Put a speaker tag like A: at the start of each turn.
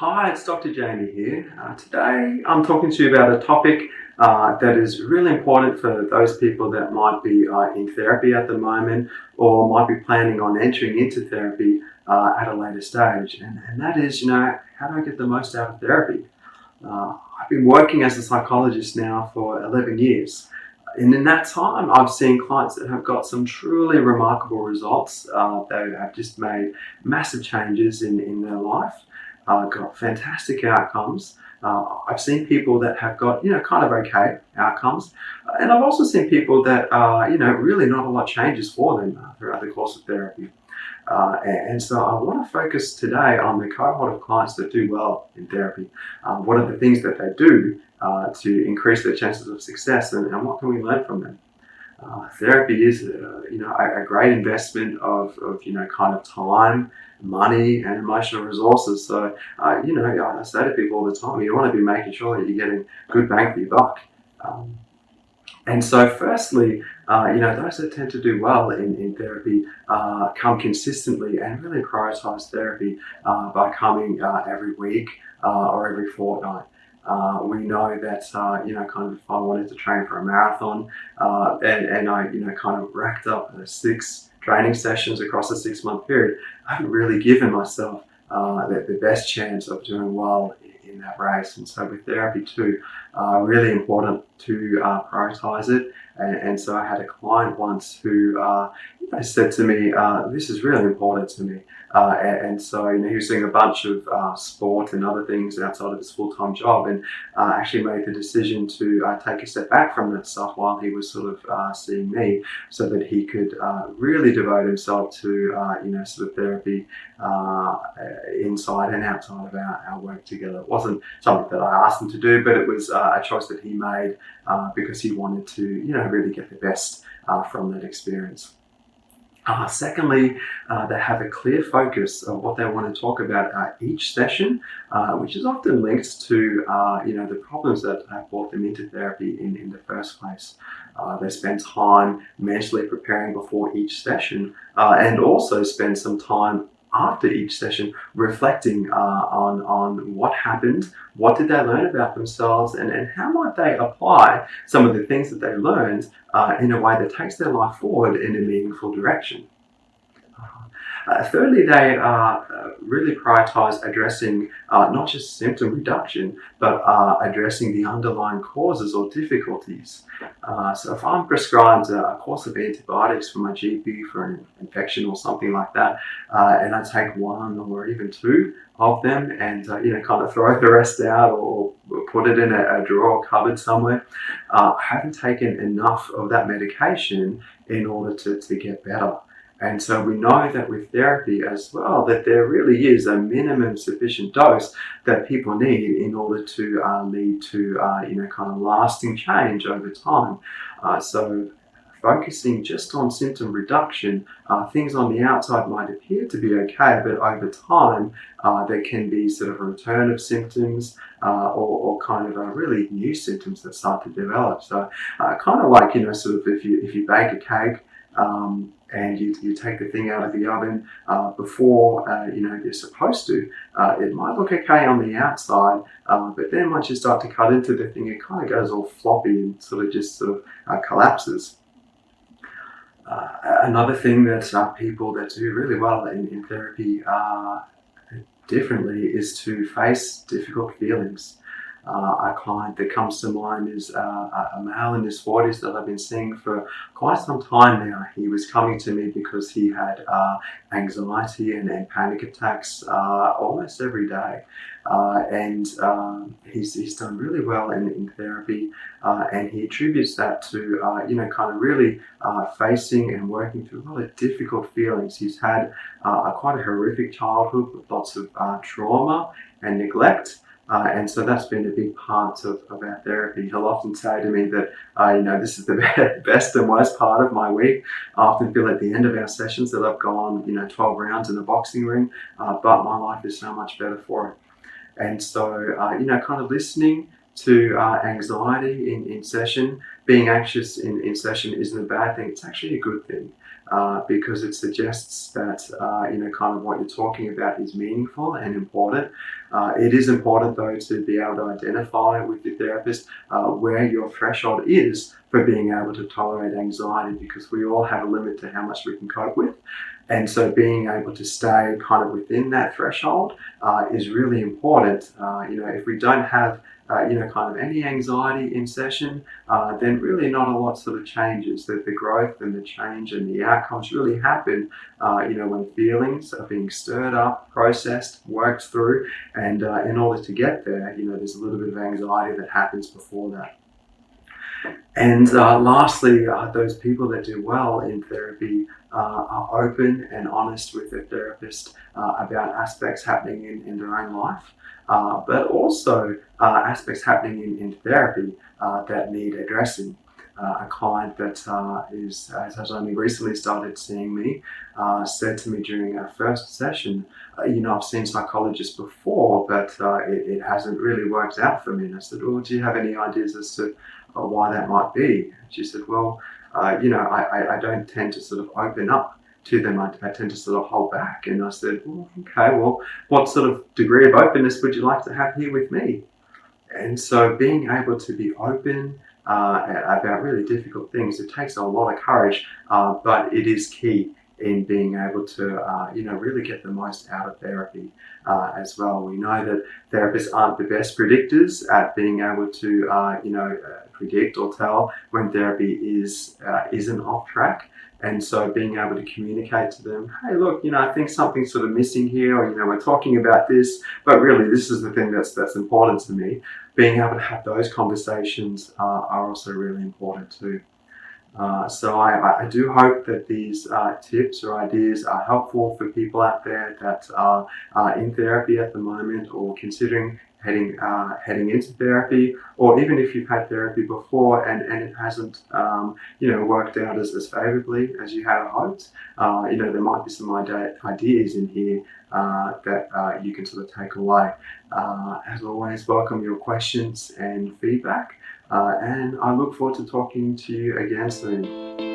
A: Hi, it's Dr. Jamie here. Today I'm talking to you about a topic that is really important for those people that might be in therapy at the moment or might be planning on entering into therapy at a later stage. And that is, how do I get the most out of therapy? I've been working as a psychologist now for 11 years. And in that time, I've seen clients that have got some truly remarkable results. They have just made massive changes in their life, got fantastic outcomes. I've seen people that have got, kind of okay outcomes. And I've also seen people that, really not a lot changes for them throughout the course of therapy. And so I want to focus today on the cohort of clients that do well in therapy. What are the things that they do to increase their chances of success, and what can we learn from them? Therapy is, a great investment of kind of time, money, and emotional resources. So, I say to people all the time, you want to be making sure that you're getting good bang for your buck. And so, firstly, those that tend to do well in therapy come consistently and really prioritize therapy by coming every week or every fortnight. We know that, kind of if I wanted to train for a marathon and I, kind of racked up 6 training sessions across a 6-month period, I haven't really given myself the best chance of doing well in that race. And so with therapy too, really important to prioritize it. And so I had a client once who said to me, this is really important to me. And so he was doing a bunch of sport and other things outside of his full-time job, and actually made the decision to take a step back from that stuff while he was sort of seeing me, so that he could really devote himself to sort of therapy inside and outside of our work together. It wasn't something that I asked him to do, but it was a choice that he made because he wanted to really get the best from that experience. Secondly, they have a clear focus of what they want to talk about each session, which is often linked to the problems that have brought them into therapy in the first place. They spend time mentally preparing before each session, and also spend some time after each session reflecting on what happened, what did they learn about themselves, and how might they apply some of the things that they learned in a way that takes their life forward in a meaningful direction. Thirdly, they really prioritize addressing not just symptom reduction, but addressing the underlying causes or difficulties. So if I'm prescribed a course of antibiotics from my GP for an infection or something like that, and I take 1 or even 2 of them and kind of throw the rest out or put it in a drawer or cupboard somewhere, I haven't taken enough of that medication in order to get better. And so we know that with therapy as well, that there really is a minimum sufficient dose that people need in order to lead to, kind of lasting change over time. So focusing just on symptom reduction, things on the outside might appear to be okay, but over time, there can be sort of a return of symptoms or kind of really new symptoms that start to develop. So kind of like, sort of if you bake a cake, and you take the thing out of the oven before you're supposed to, it might look okay on the outside, but then once you start to cut into the thing, it kind of goes all floppy and sort of collapses. Another thing that people that do really well in therapy differently is to face difficult feelings. A client that comes to mind is a male in his 40s that I've been seeing for quite some time now. He was coming to me because he had anxiety and panic attacks almost every day. And he's done really well in therapy, and he attributes that to, kind of really facing and working through a lot of difficult feelings. He's had quite a horrific childhood with lots of trauma and neglect. And so that's been a big part of our therapy. He'll often say to me that, this is the best and worst part of my week. I often feel at the end of our sessions that I've gone, 12 rounds in a boxing ring, but my life is so much better for it. And so, kind of listening to anxiety in session, being anxious in session isn't a bad thing. It's actually a good thing. Because it suggests that kind of what you're talking about is meaningful and important. It is important though to be able to identify with your therapist where your threshold is for being able to tolerate anxiety, because we all have a limit to how much we can cope with. And so being able to stay kind of within that threshold is really important. If we don't have kind of any anxiety in session, then really not a lot sort of changes. That the growth and the change and the outcomes really happen, when feelings are being stirred up, processed, worked through, and in order to get there, there's a little bit of anxiety that happens before that. And lastly, those people that do well in therapy are open and honest with their therapist about aspects happening in their own life, but also aspects happening in therapy that need addressing. A client that has only recently started seeing me said to me during our first session, I've seen psychologists before, but it hasn't really worked out for me. And I said, well, do you have any ideas as to why that might be? And she said, well, I don't tend to sort of open up to them. I tend to sort of hold back. And I said, well, okay, well, what sort of degree of openness would you like to have here with me? And so being able to be open about really difficult things, it takes a lot of courage, but it is key in being able to, really get the most out of therapy as well. We know that therapists aren't the best predictors at being able to, predict or tell when therapy isn't off track. And so being able to communicate to them, hey, look, I think something's sort of missing here, or, we're talking about this, but really this is the thing that's important to me. Being able to have those conversations are also really important too. So I do hope that these tips or ideas are helpful for people out there that are in therapy at the moment, or considering heading into therapy, or even if you've had therapy before and it hasn't worked out as favorably as you had hoped. There might be some ideas in here that you can sort of take away. As always, welcome your questions and feedback. And I look forward to talking to you again soon.